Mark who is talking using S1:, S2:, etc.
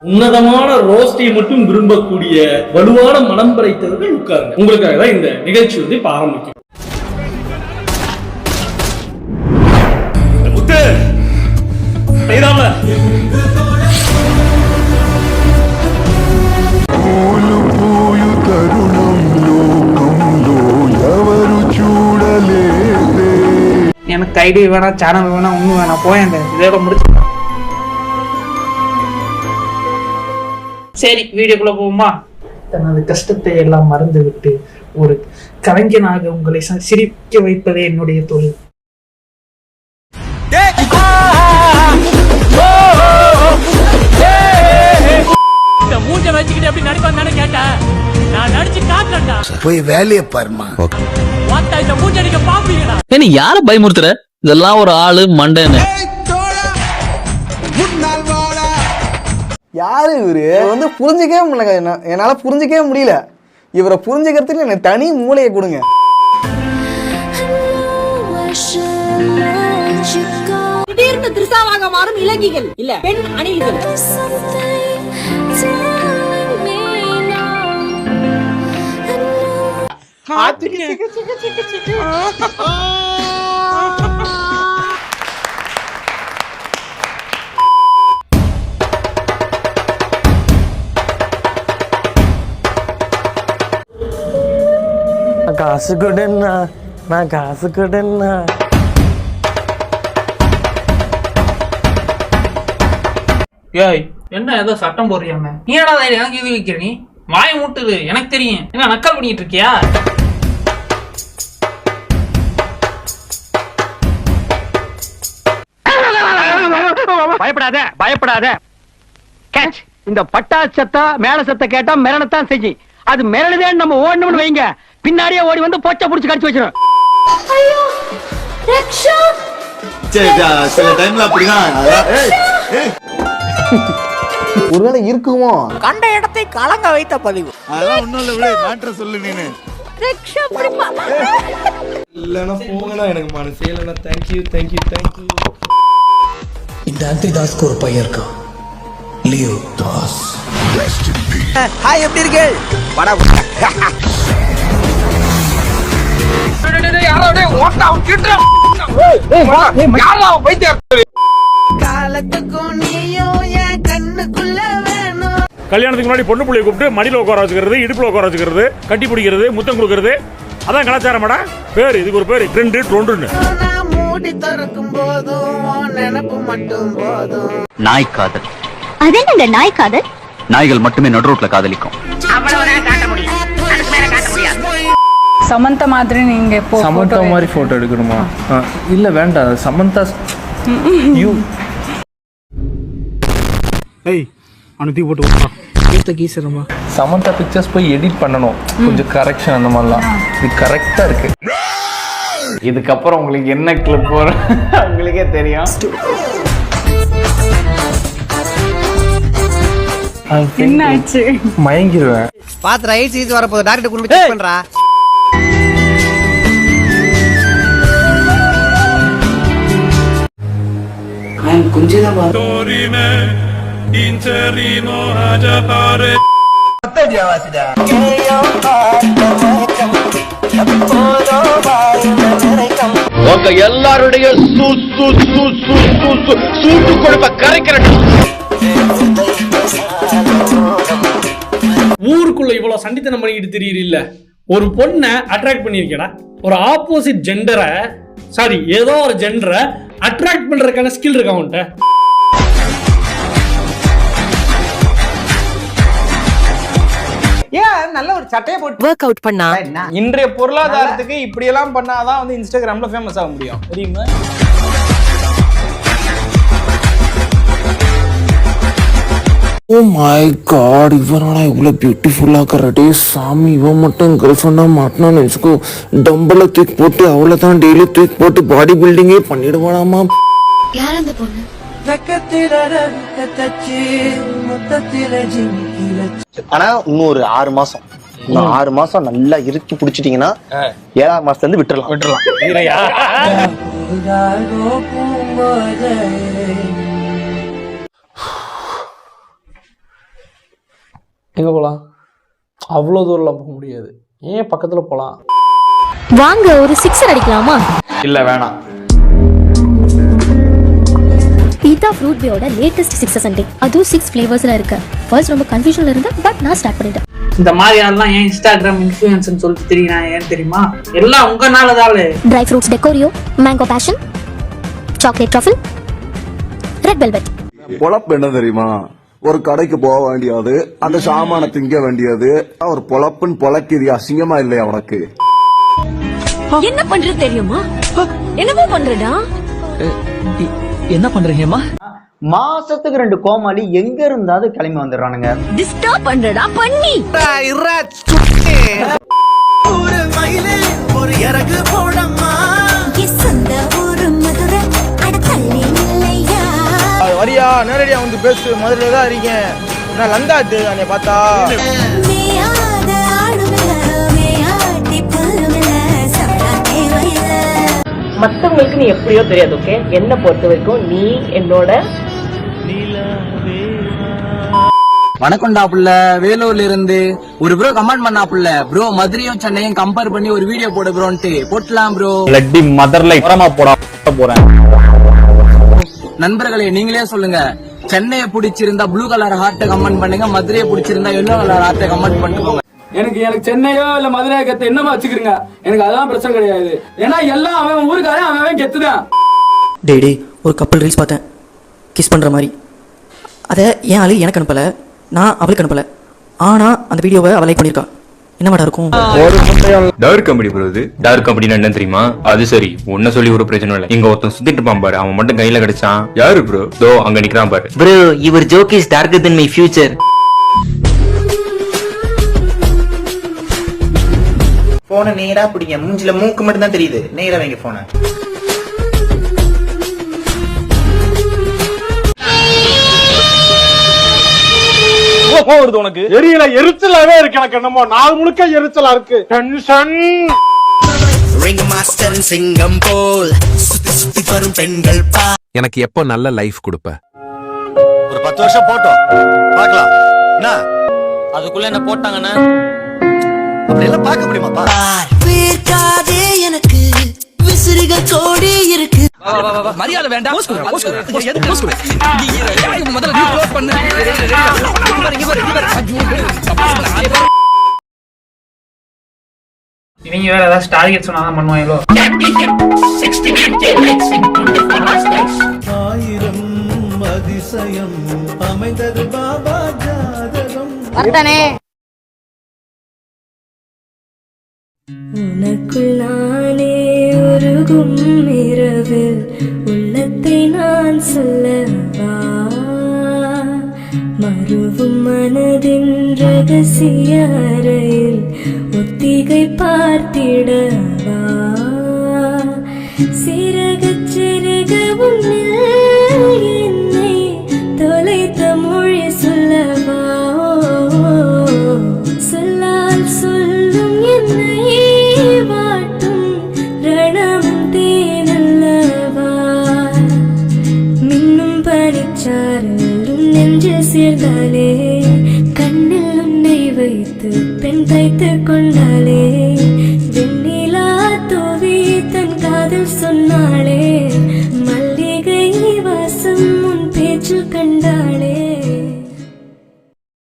S1: உன்னதமான ரோஸ்டை மட்டும் விரும்பக்கூடிய வலுவான மனம் படைத்தவர்கள் உட்காருங்க. உங்களுக்காக தான் இந்த நிகழ்ச்சி வந்து இப்ப ஆரம்பிக்கும்.
S2: எனக்கு ஐடியா வேணாம், சேனல் வேணாம், ஒன்றும் வேணாம், போயேன் இதோட முடிச்சு. சரி, வீடியோக்குள்ள போவோமா? தனது கஷ்டத்தை எல்லாம் மறந்து விட்டு ஒரு கலைஞனாக உங்களை சிரிக்க வைப்பதே என்னுடைய தொழில்.
S3: மூஞ்ச வச்சுக்கிட்டு எப்படி நடிப்பான்னு கேட்டேன். நான் நடிச்சு காட்டுறேன்டா.
S4: போய் வேலையை பாருமா.
S3: இந்த மூஞ்ச நீங்க பாப்பீங்களா?
S5: நீ யார பயமுறுத்துற? இதெல்லாம் ஒரு ஆளு மண்டன்னு.
S6: யாரு இவரு வந்து புரிஞ்சிக்கவே முடியல. என்னால புரிஞ்சிக்கவே முடியல. இவரை புரிஞ்சுக்கிறதுக்கு எனக்கு தனி மூளையை கொடுங்க.
S7: திடீர்னு திரிசாவாக மாறும் இலங்கைகள் இல்ல பெண் அணில்கள்.
S6: காசு கொடுன்னா, நான் காசு கொடுன்னா.
S2: ஏய், என்ன ஏதோ சட்டம் போடுறியாம? நீ என்னடா எனக்கு இது வைக்கிற? நீ வாய மூட்டுது, எனக்கு தெரியும். என்ன நக்கல் பண்ணிட்டு இருக்கியா?
S8: பயப்படாத பயப்படாத. கேட்ச். இந்த பட்டாசு சத்தா மேல சத்த கேட்டா மிரளத்தான் செய்யும். அது மிரளுதே நம்ம ஓடணும்னு வைங்க, பின்னாடியே ஓடி வந்து பொச்சை புடிச்சு கடிச்சு வச்சிடும்.
S4: சில டைம்ல அப்படிதான்.
S6: ஒருவேளை இருக்குமோ?
S7: கண்ட இடத்தை கலங்க வைத்த பதிவு.
S4: அதெல்லாம் ஒண்ணும் இல்ல, விட மேட்டர் சொல்லு நீனு.
S1: இல்லைன்னா போகலாம், எனக்கு மனசே இல்லைன்னா. Thank you thank you thank you.
S9: இந்த ஆந்தி தாஸ்க்கு ஒரு பையன் இருக்கான், லியோ தாஸ்.
S7: ஹாய், எப்படி இருக்கு?
S10: கல்யாணத்துக்கு முன்னாடி பொண்ணு பிள்ளைய கூப்பிட்டு மடியில் உட்கார வச்சுக்கிறது, இடுப்புல உட்கார வச்சுக்கிறது, கட்டி பிடிக்கிறது, முத்தம் கொடுக்கறது, அதான் கலாச்சாரமாடா. பேரு இதுக்கு ஒரு பேரு ட்ரெண்டு ட்ரோண்டுன்னு.
S5: நாய் காதல்.
S11: அது என்னங்க நாய் காதல்?
S5: நாய்கள் மட்டுமே நடுரோட்ல காதலிக்கும்.
S12: சமந்தா மாதிரி நீங்க
S1: சமந்தா மாதிரி போட்டோ எடுக்கணுமா? இல்ல வேண்டாம். சமந்தா யூ.
S2: ஏய், அனுத்தி போட்டு கீசரமா.
S1: சமந்தா பிக்சர்ஸ் போய் எடிட் பண்ணணும், கொஞ்சம் கரெக்ஷன் அந்த மாதிரிலாம். இது கரெக்டா இருக்கு. இதுக்கப்புறம் உங்களுக்கு என்ன கிளிப் வரும் உங்களுக்கே தெரியும்.
S12: என்ன ஆச்சு?
S1: மயங்கிருவேன்.
S7: பாத்து ரைட் சீஸ் வர போது டாக்டர் கொண்டு செக் பண்றா.
S8: உங்க எல்லாருடைய சூட்டு கொழுப்ப கரைக்கிற
S1: ஊருக்குள்ள இவ்வளவு சண்டித்தனம் பண்ணிக்கிட்டு தெரியுது இல்ல. ஒரு பொண்ணை அட்ராக்ட் பண்ணிருக்கடா, ஒரு ஆப்போசிட் ஜெண்டரை, சாரி ஏதோ ஒரு ஜெண்டரை அட்ராக்ட் பண்றதுக்கான ஸ்கில் இருக்கு அவன்கிட்ட.
S2: ஏன் நல்ல ஒரு சட்டையை போட்டு
S7: வொர்க் அவுட் பண்ணா
S2: இன்றைய பொருளாதாரத்துக்கு இப்படி எல்லாம் பண்ணாதான் வந்து இன்ஸ்டாகிராம்ல ஃபேமஸ் ஆக முடியும், தெரியுமா?
S9: ஓ மை காட், இவனாடா இவ்வளவு பியூட்டிஃபுல்லா கரடே சாமி. இவன் மட்டும் கேர்ள் ஃப்ரெண்டா மாட்டினான்னு வச்சுக்கோ, டம்பல தூக்கி போட்டு அவ்வளவுதான் டெய்லி தூக்கி போட்டு பாடி பில்டிங்கே பண்ணிடுவானாமா.
S11: யார் அந்த பொண்ணு?
S6: ஆனா இன்னும் ஒரு 6 மாசம், இன்னும் 6 மாசம் நல்லா இறுக்கி பிடிச்சிட்டீங்கன்னா 7ஆம் மாசத்துல இருந்து விட்டுறலாம்.
S2: எங்கே போகலாம்? அவ்வளோ தூரம்லாம் போக முடியாது. ஏன் பக்கத்தில் போகலாம்.
S11: வாங்க ஒரு சிக்ஸர் அடிக்கலாமா?
S6: இல்ல வேணாம்.
S11: பீட்டா ஃப்ரூட் பேயோட லேட்டஸ்ட் சிக்ஸர் சண்டே, அதுவும் 6 ஃப்ளேவர்ஸ்ல இருக்கு. ஃபர்ஸ்ட் ரொம்ப கன்ஃபியூஷன்ல இருந்தேன், பட் நான் ஸ்டார்ட் பண்ணிட்டேன்.
S2: இந்த மாதிரி ஆள்லாம் ஏன் இன்ஸ்டாகிராம் இன்ஃப்ளூயன்ஸ்னு சொல்லிட்டு தெரியுறான். ஏன் தெரியுமா? எல்லாம் உங்கனாலதான்.
S11: ட்ரை ஃப்ரூட்ஸ் டெக்கோரியோ, mango passion, chocolate truffle, red velvet.
S4: பொழப்பு என்ன தெரியுமா? ஒரு கடைக்கு போக வேண்டியது, அந்த சாமான திங்க வேண்டியது. ஒரு பொழப்புன்னு பொழக்கிது. அசிங்கமா இல்லையா உனக்கு?
S7: என்ன பண்றது தெரியுமா? என்னமோ பண்றடா.
S5: என்ன பண்றீங்கம்மா?
S6: மாசத்துக்கு 2 கோமாளி எங்க இருந்தாவது கிளம்பி வந்துடுறானுங்க.
S7: டிஸ்டர்ப் பண்றடா பண்ணி.
S4: ஒரு மயிலே ஒரு இறகு போடம்மா.
S8: வரியா நேரடியா வந்து பேசு. மதுரையில தான் இருக்கேன். நான் லந்தாத்து அன்னை பார்த்தா
S7: மத்தவங்களுக்கு நீ எப்படியோ தெரியாது. ஓகே, என்ன பொறுத்த வரைக்கும் நீ என்னோட.
S8: வணக்கம்டா புள்ள, வேலூர்ல இருந்து ஒரு ப்ரோ கமெண்ட் பண்ணா புள்ள, ப்ரோ மதுரையும் சென்னையும் கம்பேர் பண்ணி ஒரு வீடியோ போடு ப்ரோன்ட்டு. போட்டலாம் ப்ரோ.
S6: லட்டி மதர்ல உரமா போறேன்.
S8: நண்பர்களே நீங்களே சொல்லுங்க, சென்னையை பிடிச்சிருந்தா ப்ளூ கலர் ஹார்ட் கமெண்ட் பண்ணுங்க, மதுரையை பிடிச்சிருந்தா எல்லோ கலர் ஹார்ட் கமெண்ட் பண்ணுங்க.
S3: எனக்கு சென்னையோ இல்ல மதுரையோ கெத்த என்னமா வச்சுக்கிறீங்க, எனக்கு அதெல்லாம் பிரச்சனை கிடையாது. ஏன்னா எல்லாம் அவன் ஊருக்காரன், அவன் கெத்துதான்.
S8: டேய் ஒரு கப்பல் ரீல்ஸ் பார்த்தேன், கிஸ் பண்ற மாதிரி. அதை என் ஆளு எனக்கு அனுப்பல, நான் அவளுக்கு அனுப்பல. ஆனா அந்த வீடியோவை அவ லைக் பண்ணிருக்கா. என்ன மாடா இருக்கும்?
S5: Dark company bro. இது டார்க் கம்பெனி என்ன தெரியுமா? அது சரி, உன்ன சொல்லி ஒரு பிரச்சனை இல்லை. இங்க ஒருத்தன் சுத்திட்டு இருப்பான் பாரு, அவன் மட்டும் கையில கிடைச்சான். யாரு ப்ரோ? தோ அங்க நிக்கிறான் பாரு.
S8: Bro your joke is darker then my future.
S6: போனை நேரா பிடிங்க. மூஞ்சில மூக்கு மட்டும் தான் தெரியுது. நேரா வைங்க போனை.
S10: வருது உனக்கு எரியல, எரிச்சலாவே இருக்கு. எனக்கு என்னமோ நாள் முழுக்க எரிச்சலா இருக்கு. டென்ஷன்.
S4: சிங்கம் போல் சுத்தி சுத்தி வரும் பெண்கள்.
S9: எனக்கு எப்போ நல்ல லைஃப் கொடுப்ப?
S4: ஒரு 10 வருஷம் போட்டோம் பார்க்கலாம். என்ன
S3: அதுக்குள்ள என்ன போட்டாங்கன்னா
S4: அப்படி எல்லாம் பார்க்க முடியுமாப்பா?
S7: எனக்கு விசிறிகள் கோடி இருக்கு.
S3: மரியாதை வேண்டாம்.
S2: இவங்க வேற ஏதாவது டார்கெட் சொன்னாதான் பண்ணுவாங்களோ.
S4: 1000 அதிசயம் அமைந்தது பாபா ஜாதகம்.
S7: வர்த்தனே
S11: உனக்குள் நானே உருகும் இரவில் உள்ளத்தை நான் சொல்லவா, மறுவும் மனதின் ரகசிய அறையில் ஒத்திகை பார்த்திடவா, சிறக சிறக உன்னில் என்னை தொலைத்த மொழி சொல்லவா, சொல்லால் சொல்லும் என்னை வாட்டும் ரணம் தேனல்லவா, மின்னும் பனிச்சாரலும் நெஞ்சில் சேர்ந்தாலே, கண்ணில் உன்னை வைத்து பெண் தைத்து கொண்டாலே, வெண்ணிலா தோவி தன் காதல் சொன்னாளே, மல்லிகை வாசம் உன் பேச்சில் கண்டாளே.